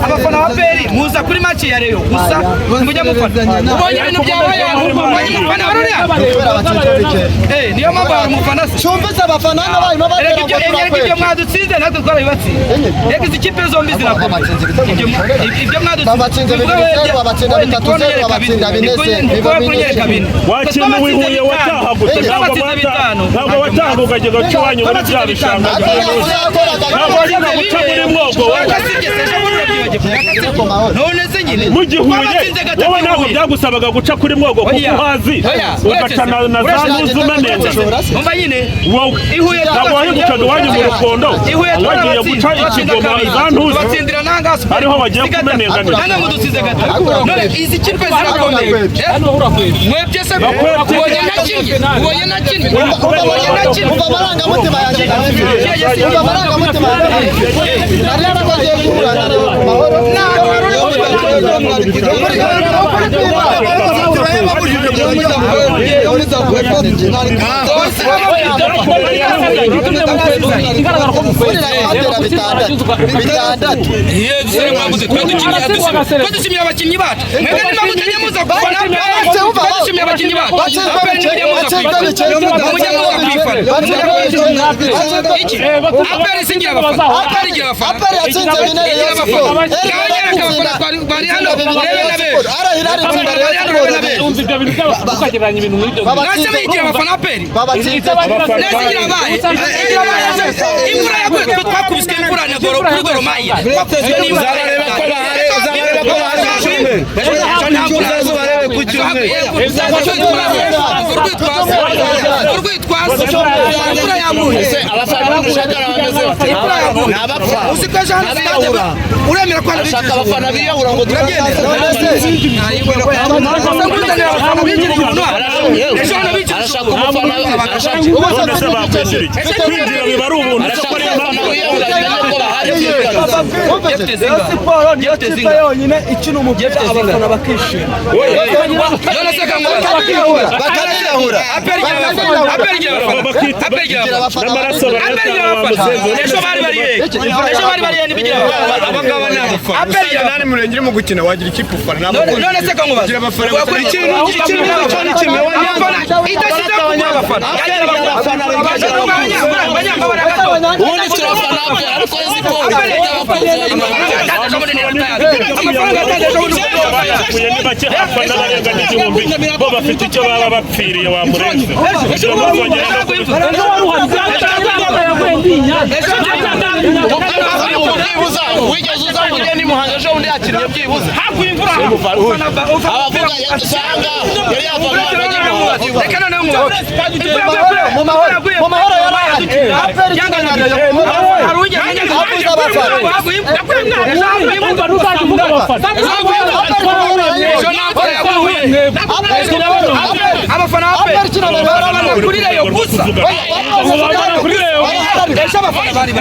abafana ba peri muza kuri match ya Rayon gusa mujya mufana ubonye ibintu byabaye ubonye mufana baruriya niyo mpamvu mufana shumvise abafana n'abayima batera ibyo mwadutsinze natwe twarabibatsinze reka izi kipe zombi zirakoma ibyo mwadutsinze babatsinda 3-0 babatsinda 4 wakintu wihuye wataha gute ntabwo wataha ukageza cywanyu muri bya bishanga ntabwo wajyaga guca muri mwogo none se nyine mugihuye wowe ntabwo byagusabaga guca kuri mwogo kuko uhazi ugacana na za ntuzu umenenga umva nyine wowe ihuye ntabwo wahindukaga iwanyu mu rukondo wagiye guca ikigoma za ntuzu batsindira nangaso ariho bagiye kumenenganira nanga mudusize gatatu none izi kipe zirakomeye mwebye se ubonye nakinye umva amarangamutima yanjye umva amarangamutima yanjye narera bagiye guhura na mahoro dushimira abakinnyi bacu mwebwe niba mutajya muza kufana dushimira abakinnyi bacu aperi singira abafana aperi igira abafana aperi yatsinze binere y'abafana bari hano urebe nabe ukagereranya ibintu muri byo nase bigira abafana aperi nese igira abaye imvura yaguye twakubiswe imvura na goro kuri goro mayi twakubiswe n'imvura uremera ko arashaka abafana biyahura ngo turagende kwinjira biba ari ubuntu siporo niyo kipe yonyine ikina umupira abafana bakishima bakaniyahura n'amaraso ejo bari bariye n'ibigira abangaba ni abafana nani murenge uri mu gukina wagira ikipe ufana none se kangubaza gira abafana idashyize ku abafana ubundi turafana ariko siporo ni bake abafana barenganya igihumbi bo bafite icyo baba bapfiriye wa murenze wigeze uza mugeni muhanga ejo undi yakinnye byibuze abavuga yasanga yari yavana mu mahoro yarahari abafana kuri Rayon gusa abafana bari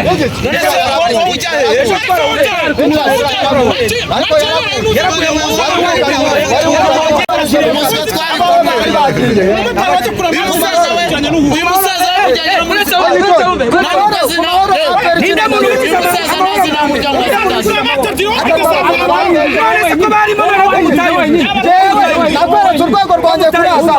urwego rwanjye kuraza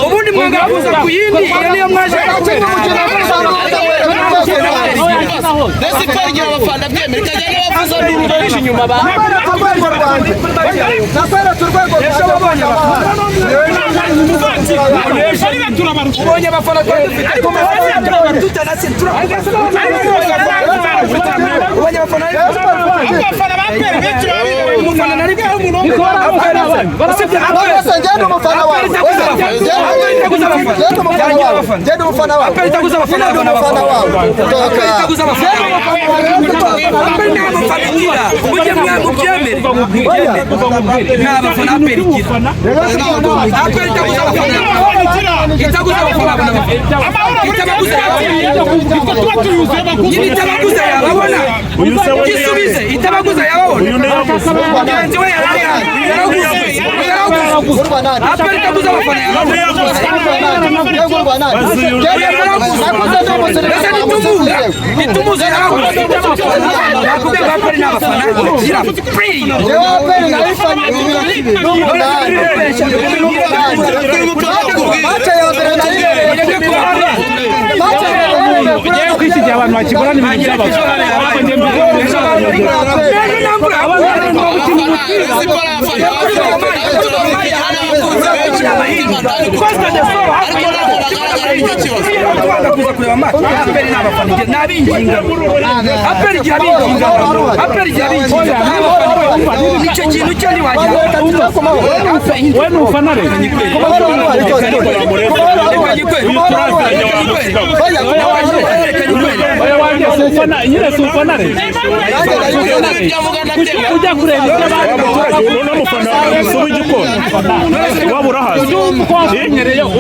ubundi mwanga kuza ku yindi iyo niyo mwaje ndetse igira abafana byemera ikajya n'abavuza n'urugo inyuma ba ubonye abafana itabaguza yababona aperi kabuza abafana itumuza yakubeba aperi n'abafana gira free aperi nayifanye abantu bakigorana ibintu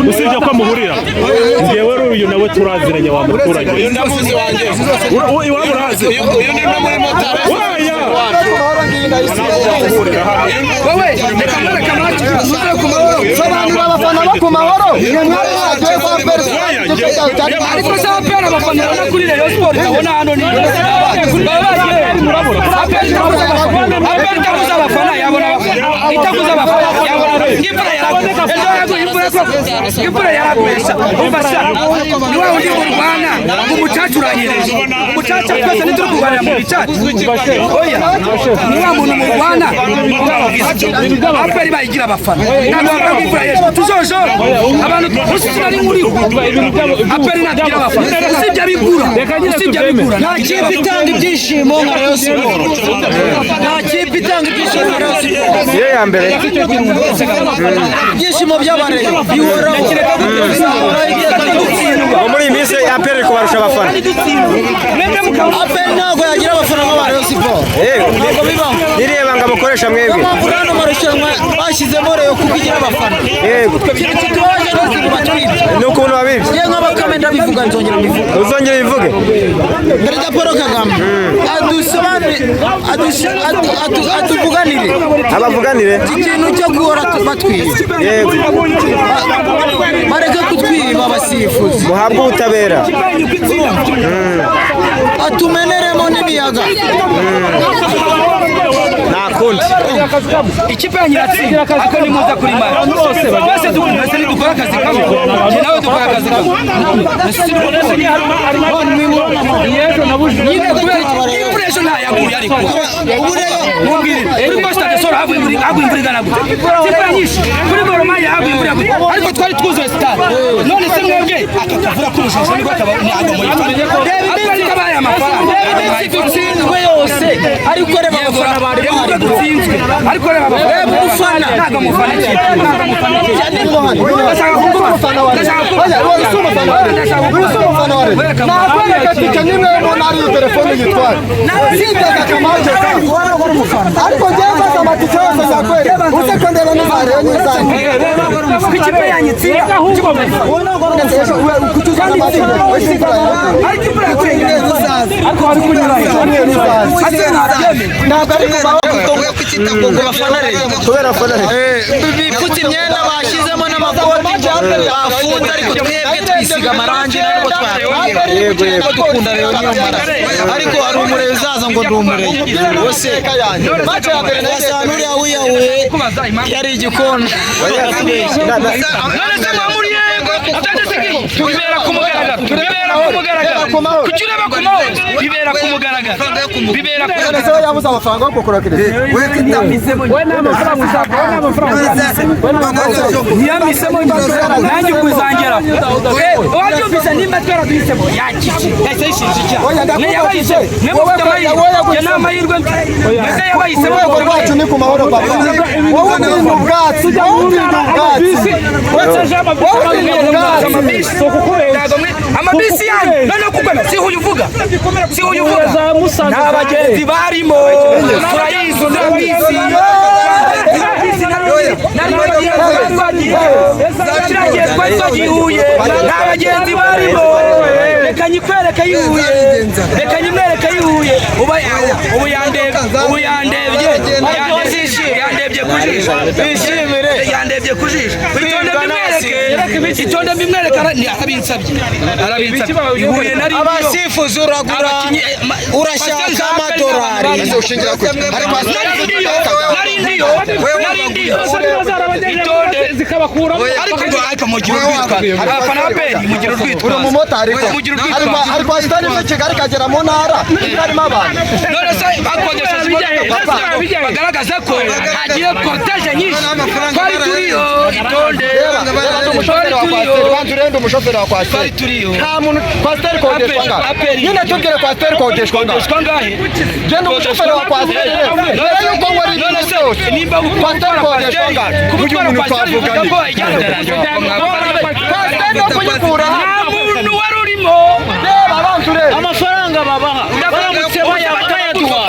usibye ko muhurira ngewe uyu nawe turaziranye wa muturage uyu ndamuzi wanje iwabo urazi uyu ni muri motari wowe abafana bo ku mahoro ariko se aperi abafana bana kuri Rayon Sport abona hano ni aperi kabuza abafana yabona itabuza abafana yabona imvura yaragwesha ubasha niwe undi mu Rwanda umucaca uranyereje umucaca twese nituri kurwanira mu bicaca oya niwe muntu mu Rwanda aperi bayigira abafana ntabwo imvura yesha tuzojo abantu usira ari muri aperi nagira abafana usibye bigura nta kipe itanga ibyishimo nka Rayon Sport nta kipe itanga ibyishimo nka Rayon Sport ye ya mbere ibyishimo by'abareye bihoraho muri iminsi aperi kubarusha abafana aperi ntabwo yagira abafana nk'aba Rayon Sport ntabwo bibaho nireba ngo amukoresha mwebwe hano marushanwa bashyizemo Rayon kuko igira abafana yego tubaje nose mu batwibye ni ukuntu wabibye ye nk'abakame ndabivuga nzongera mbivuge uzongera bivuge Perezida Paul Kagame atuvuganire abavuganire ikintu cyo guhora batwiba yego bareke kutwiba abasifuzi muhabwe ubutabera atumeneremo n'imiyaga nakundi ikipe ya Nyiratsinda ako ni muza kuri mara twese dukora akazi kamwe njye nawe dukora akazi kamwe nyine kubera impuresho ntayaguye ariko kuri Stade Soro haguye imvura igana gute imvura nyinshi kuri Goromaya haguye imvura ariko twari twuzuye stade none se mwebwe akakavura k'ubujiji nibwo ntabwo muyifana aperi kabaye amafaranga dutsinzwe yose ariko reba abafana bari dutsinzwe ariko reba umufana ntabwo mufana ikipe ndashaka kukuba nakwereka tike nimwe mbona ari telefone yitwara sitega kamaje ariko ngiye mfata amatike yose nzakwereka uze ko ndeba n'izarebe n'izanjye ikipe ya Nyiratsinda kutuzana amatike ariko imvura yakurengera ariko hari kunyura ntabwo ari kubera afana bipfutse imyenda bashyizemo n'amakoti bafunze ariko twebwe twisiga amarangi ntabwo twayakwiye yego yego dukunda rero niyo mara ariko hari umurebe uzaza ngo ndi umurebe wose uriya wiyahuye yari igikona none se mwamuriye bibera ku mugaragaro kuki ureba ku mahoro bibera ku mugaragaro bibera ku mugaragaro yabuze amafaranga yo gukora kirezi we n'amafaranga uzakora ntiyamisemo nanjye ukuzangera wabyumvise nimba twaraduhisemo yakiki yahise yishinja icyaha yabayise nemufite amahirwe nta mahirwe mbese yabayisemo urwego rwacu ni ku mahoro papa wowe urinda ubwatsi amabisi yanyu noneho kukwema si huyu uvuga nta bagenzi barimo turayizi n'abisi kiragiye twari twagihuye nta bagenzi barimo reka nyikwereke yihuye reka nyimwereke yihuye ubu yandebye yandebye kujisho itonde bimwereka arabinsabye ihuye nari abasifuzi uragura urashaka amadorari ariko mugira urwitwa abafana ba peri mugira urwitwa uri umumotari ari kwa sitari muri Kigali kagera mu ntara harimo abantu none se bakodesheje imodoka bagaragaza ko hagiye korteje nyinshi twari turiyo itonde urenda umushoferi wa kwasiteri turiyo nta muntu kwasiteri kodeshwa ngahe nyine tubwire kwasiteri kodeshwa ngahe genda umushoferi wa kwasiteri rero yuko ngo ari none se nimba kwasiteri kodeshwa ngahe kubutwara kwasiteri bivuga ko kwasiteri no kuyikura nta muntu wari urimo reba abanzure amafaranga babaha baramutse bayaduha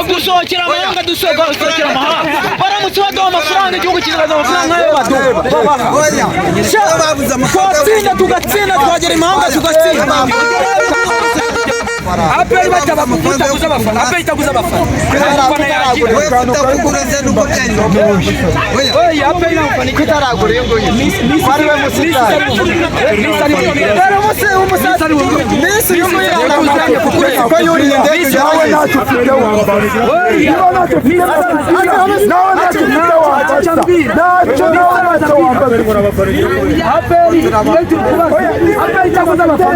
gusohokera amahanga dusohokera amahanga baramutse baduha amafaranga igihugu kizaza amafaranga yo baduha twatsinda tugatsinda twagera imahanga tugatsinda aperi batabakunda kuza abafana aperi itaguza abafana abafana yagira utakuguruze nuko byari oya aperi n'abafana itaragura iyo nguyu ari we musitari dore umusitari nisi y'umuyi araguzanye kuko yuriye indege yawe ntacyo ufite wambara niba ntacyo ufite nawe ntacyo ufite wambara ntacyo nawe ntacyo wambara aperi itaguza abafana